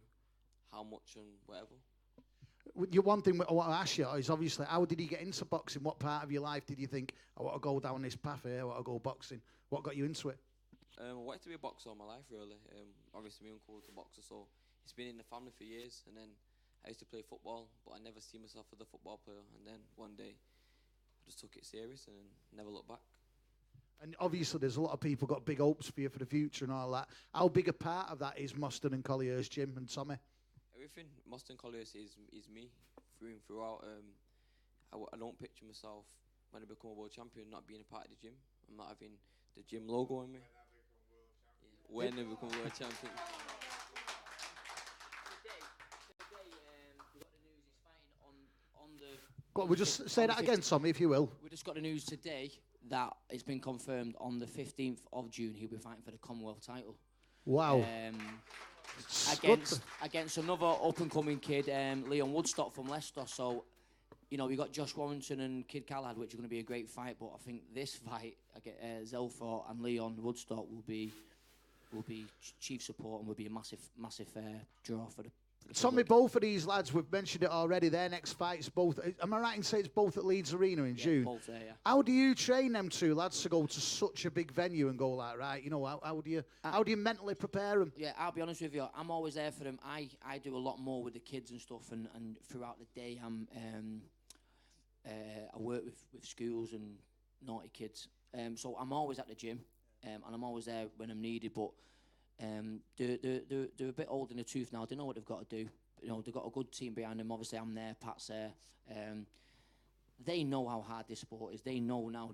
How much and whatever. One thing I want to ask you is obviously, how did you get into boxing? What part of your life did you think, I want to go down this path here, I want to go boxing? What got you into it? I wanted to be a boxer all my life, really. Obviously, my uncle was a boxer, so it's been in the family for years. And then I used to play football, but I never see myself as a football player. And then one day, I just took it serious and never looked back. And obviously, there's a lot of people got big hopes for you for the future and all that. How big a part of that is Mustard and Collier's Jim and Tommy? Everything. Mustard and Collier's is me, through and throughout. I don't picture myself, when I become a world champion, not being a part of the gym. I'm not having the gym logo on me. When I become world champion. Today, we got the news he's fighting on the... Well, we'll just say that again, Tommy, if you will. We just got the news today that it's been confirmed on the 15th of June he'll be fighting for the Commonwealth title. Wow. Against another up-and-coming kid, Leon Woodstock from Leicester. So, you know, we got Josh Warrington and Kid Callad, which are going to be a great fight. But I think this fight, Zelfa and Leon Woodstock, will be chief support and will be a massive draw for the. Tommy, both of these lads, we've mentioned it already, their next fight's both, am I right in saying it's both at Leeds Arena in June? Both there, yeah. How do you train them two lads to go to such a big venue and go like, right, you know, how do you mentally prepare them? Yeah, I'll be honest with you, I'm always there for them. I do a lot more with the kids and stuff, and throughout the day I work with schools and naughty kids. So I'm always at the gym, and I'm always there when I'm needed, but they're a bit old in the tooth now. They know what they've got to do. You know, they've got a good team behind them. Obviously, I'm there, Pat's there. They know how hard this sport is. They know now.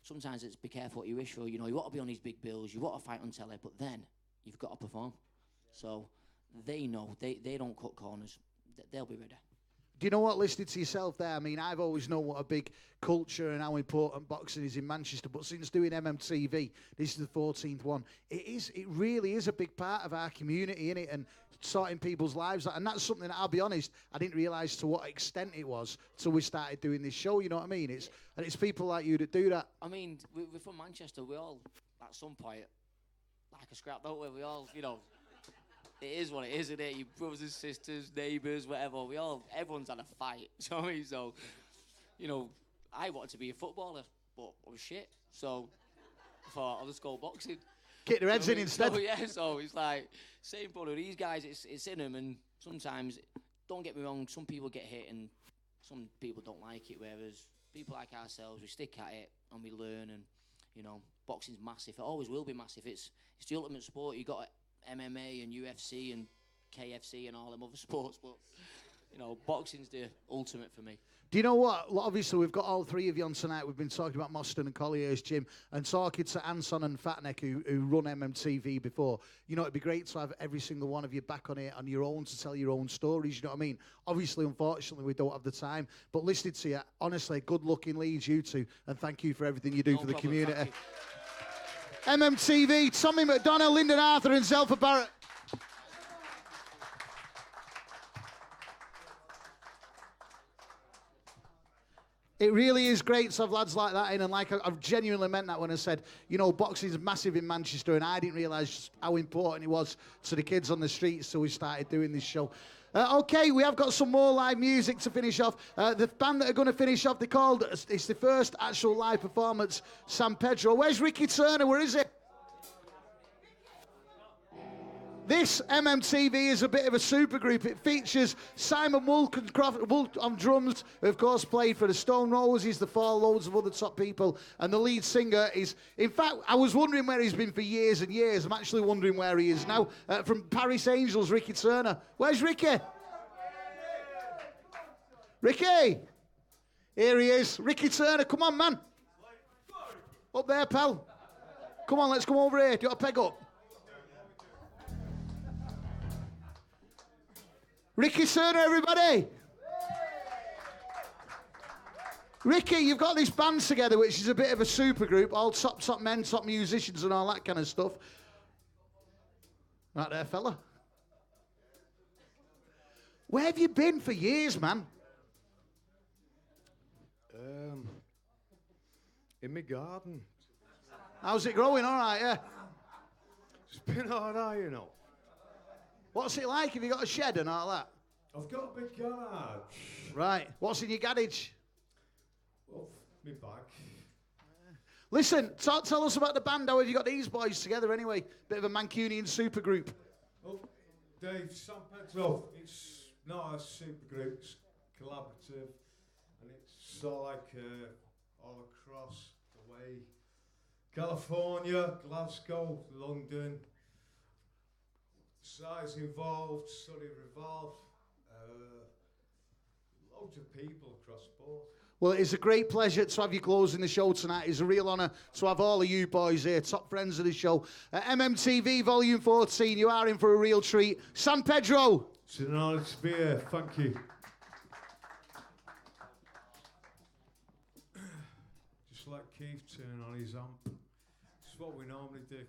Sometimes it's be careful what you wish for. You know, you want to be on these big bills. You want to fight on telly, but then you've got to perform. Yeah. So they know. They don't cut corners. They'll be ready. Do you know what, listening to yourself there, I mean, I've always known what a big culture and how important boxing is in Manchester, but since doing MMTV, this is the 14th one, it really is a big part of our community, innit, and sorting people's lives out, and that's something that, I'll be honest, I didn't realise to what extent it was till we started doing this show, you know what I mean? It's people like you that do that. I mean, we're from Manchester, we all, at some point, like a scrap, don't we? We all, you know... It is what it is, isn't it? Your brothers and sisters, neighbours, whatever. Everyone's had a fight. So, I mean, you know, I wanted to be a footballer, but I was shit. So, I thought I'll just go boxing. Get their heads in instead. So, yeah, so it's like, same brother. These guys, it's in them, and sometimes, don't get me wrong, some people get hit and some people don't like it, whereas people like ourselves, we stick at it and we learn, and, you know, boxing's massive. It always will be massive. It's the ultimate sport. You got MMA and UFC and KFC and all them other sports, but you know, boxing's the ultimate for me. Do you know what? Well, obviously, we've got all three of you on tonight. We've been talking about Mustard and Collier's Gym and talking to Anson and Fatneck, who run MMTV before. You know, it'd be great to have every single one of you back on it on your own to tell your own stories, you know what I mean? Obviously, unfortunately, we don't have the time, but listening to you, honestly, good luck in Leeds, you two, and thank you for everything you do for the community. MMTV, Tommy McDonagh, Lyndon Arthur and Zelfa Barrett. It really is great to have lads like that in, and like I've genuinely meant that when I said, you know, boxing is massive in Manchester, and I didn't realise how important it was to the kids on the streets till we started doing this show. Okay, we have got some more live music to finish off. The band that are going to finish off, it's the first actual live performance, San Pedro. Where's Ricky Turner? Where is it? This MMTV is a bit of a super group. It features Simon Woolcroft on drums, who of course played for the Stone Roses, the Fall, loads of other top people, and the lead singer is, in fact, I was wondering where he's been for years and years. I'm actually wondering where he is now. From Paris Angels, Ricky Turner. Where's Ricky? Ricky! Here he is. Ricky Turner, come on, man. Up there, pal. Come on, let's come over here. Do you want to peg up? Ricky Turner, everybody. Ricky, you've got this band together, which is a bit of a super group, all top men, top musicians and all that kind of stuff. Right there, fella. Where have you been for years, man? In my garden. How's it growing? All right, yeah. It's been all right, you know. What's it like? Have you got a shed and all that? I've got a big garage. Right. What's in your garage? Well, me bag. Listen, tell us about the band. How have you got these boys together anyway? Bit of a Mancunian supergroup. Well, Dave, San Pedro, it's not a supergroup, it's collaborative. And it's sort of like all across the way. California, Glasgow, London. Size involved, study revolved. Loads of people across board. Well, it's a great pleasure to have you closing the show tonight. It's a real honour to have all of you boys here, top friends of the show. MMTV Volume 14, you are in for a real treat. San Pedro. It's an honour to be here, thank you. Just let Keith turn on his amp. It's what we normally do.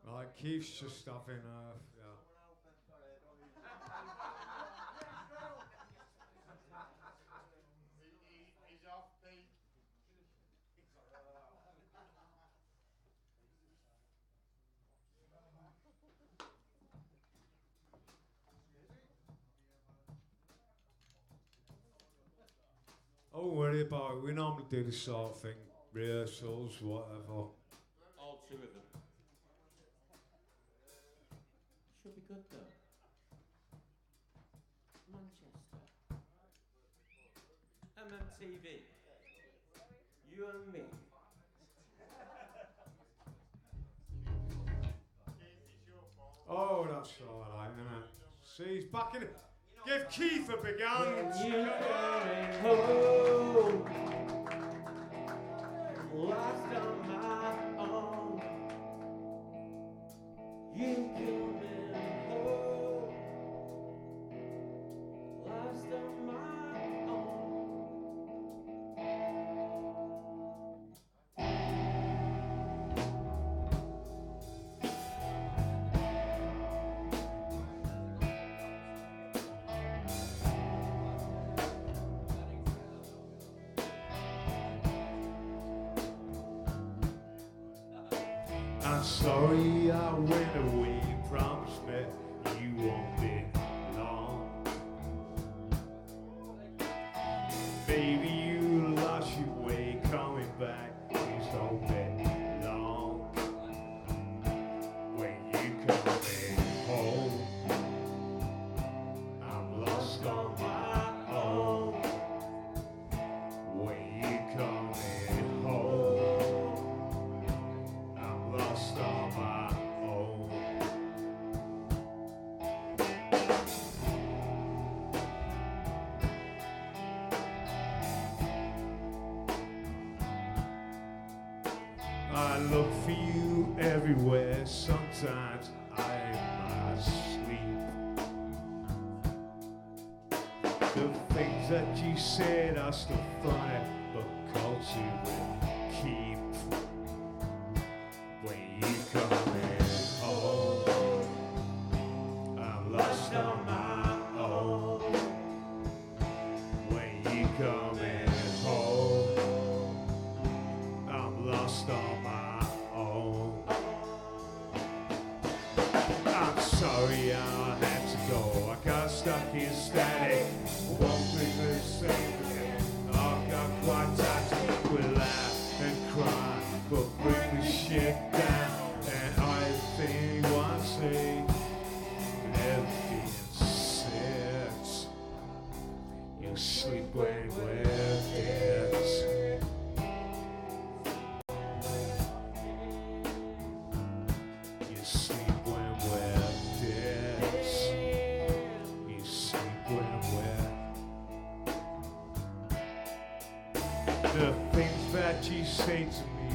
Right, Keith's just having yeah. He's off peak. Don't worry about it. We normally do this sort of thing. Rehearsals, whatever. All two of them. Should be good though. Manchester. MMTV. You and me. Oh, that's all right, isn't it? See, he's back in it. Give Keith a big hand. When you're going home, lost on my own. You coming home, lost on my own. I'm sorry I went away. Promise me you won't be long. Baby, you lost your way. Coming back, please don't be long. When you coming home, I'm lost on my own. When you coming home, I'm lost on my own. I look for you everywhere. Sometimes I'm asleep. The things that you said are still funny, but culture will keep. When you coming home, I'm lost on my own. When you coming home, I'm lost on my own. I'm sorry I had to go. I got stuck in static. Won't think the same again. I got quite tired. We laugh and cry, but bring the shit down. And I think one say everything sits. You sleep when we're dead. You sleep when we're dead. You sleep when we're. The things that you say to me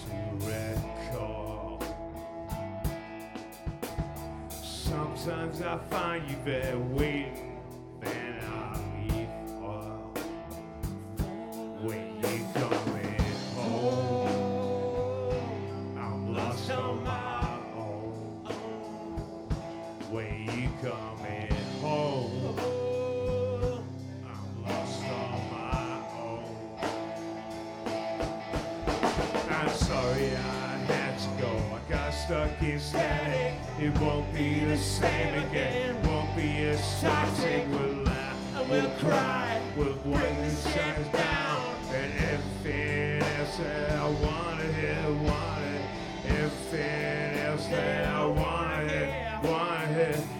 to recall. Sometimes I find you there waiting, then I leave. Oh, when you coming home, I'm lost on my own. When you coming home, I'm lost on my own. I'm sorry I had to go. I got stuck in static. It won't be the same again. Won't be as toxic. We'll laugh and we'll cry. We'll bring the shines down. And everything else that I wanted, everything else that I wanted,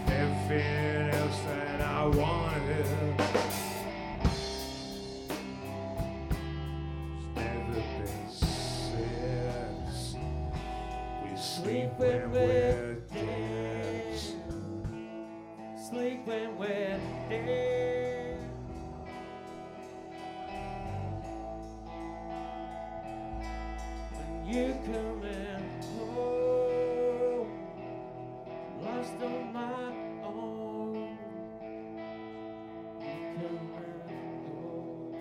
everything else that I wanted. It's never been since. We sleep when we're dead. Sleep when we're dead. When you coming home, lost on my own. You coming home.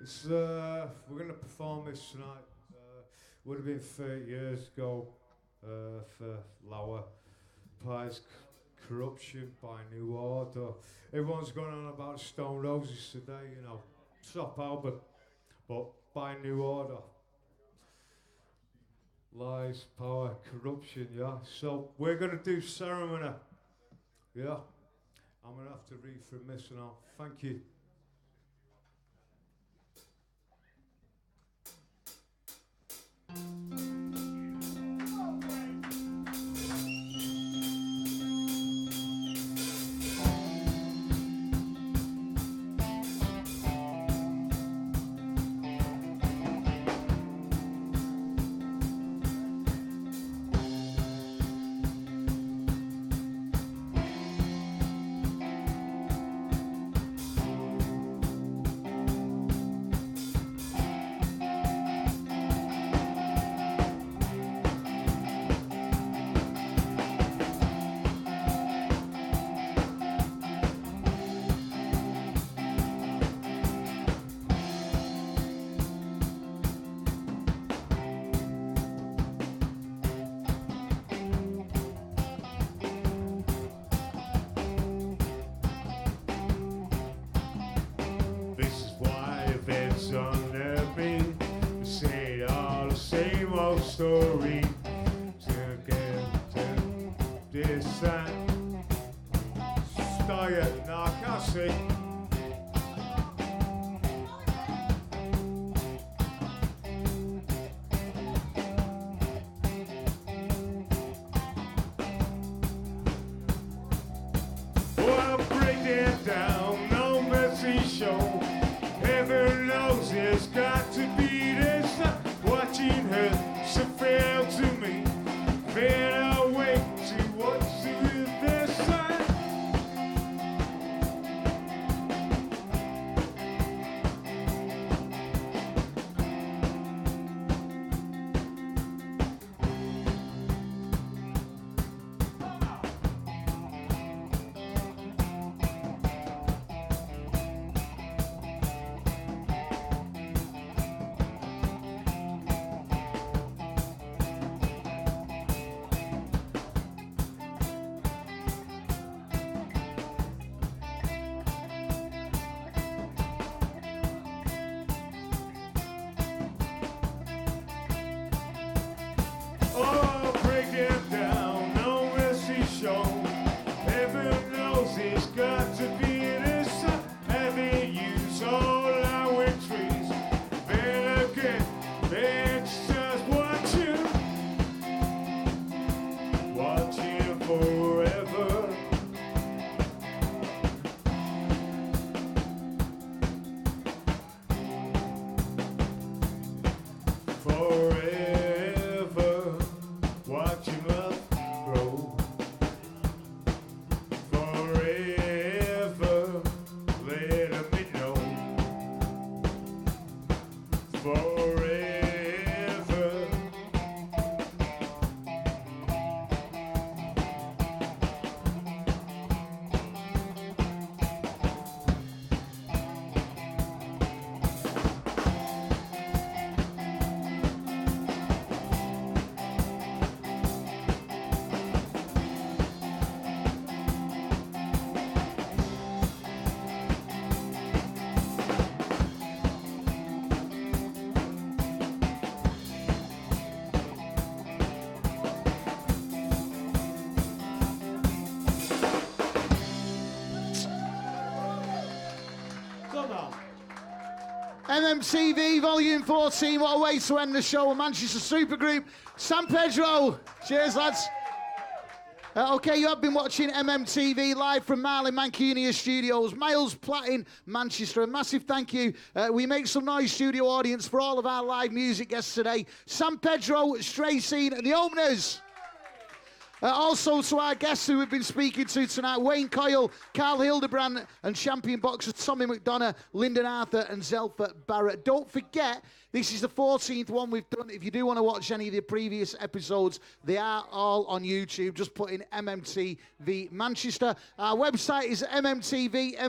It's, we're going to perform this tonight. Would have been 30 years ago for Lower Pies Corruption by New Order. Everyone's going on about Stone Roses today, you know, top album, but by New Order. Lies, power, corruption, yeah. So we're going to do Ceremony, yeah. I'm going to have to read from this now. Thank you. Story to get to this and stay at Narcasi. Well, break it down, no mercy show. Heaven knows there's got to be this. Watching her so fail to me, then I'll wait to what's with this side. Oh, break it down, no mercy show. Heaven knows it's got to be this. Having used all our trees. Then again, it's just watching forever. Forever, watching love MMTV Volume 14, what a way to end the show. A Manchester supergroup, San Pedro. Cheers, lads. Okay, you have been watching MMTV live from Marley Mancunia Studios, Miles Platin, Manchester. A massive thank you. We make some noise, studio audience, for all of our live music guests today. San Pedro, Stray Scene, and The Openers. Also to our guests who we've been speaking to tonight, Wayne Coyle, Karl Hildebrandt, and champion boxers Tommy McDonagh, Lyndon and Zelfa Barrett. Don't forget, this is the 14th one we've done. If you do want to watch any of the previous episodes, they are all on YouTube. Just put in MMTV Manchester. Our website is mmtvmcr.com.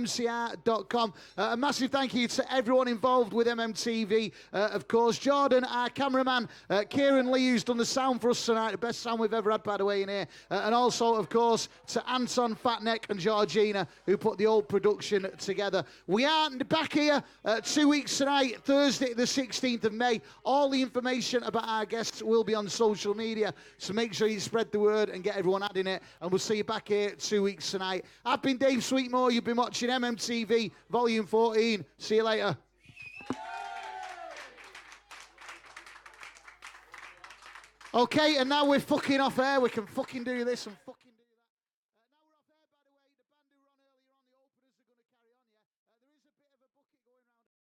A massive thank you to everyone involved with MMTV. Of course, Jordan, our cameraman, Kieran Lee, who's done the sound for us tonight. The best sound we've ever had, by the way, in here. And also, of course, to Anton, Fatneck, and Georgina, who put the whole production together. We are back here 2 weeks tonight, Thursday the 16th of May. All the information about our guests will be on social media, so make sure you spread the word and get everyone adding it, and we'll see you back here 2 weeks tonight. I've been Dave Sweetmore. You've been watching MMTV Volume 14. See you later. Okay, and now we're fucking off air. We can fucking do this and fucking...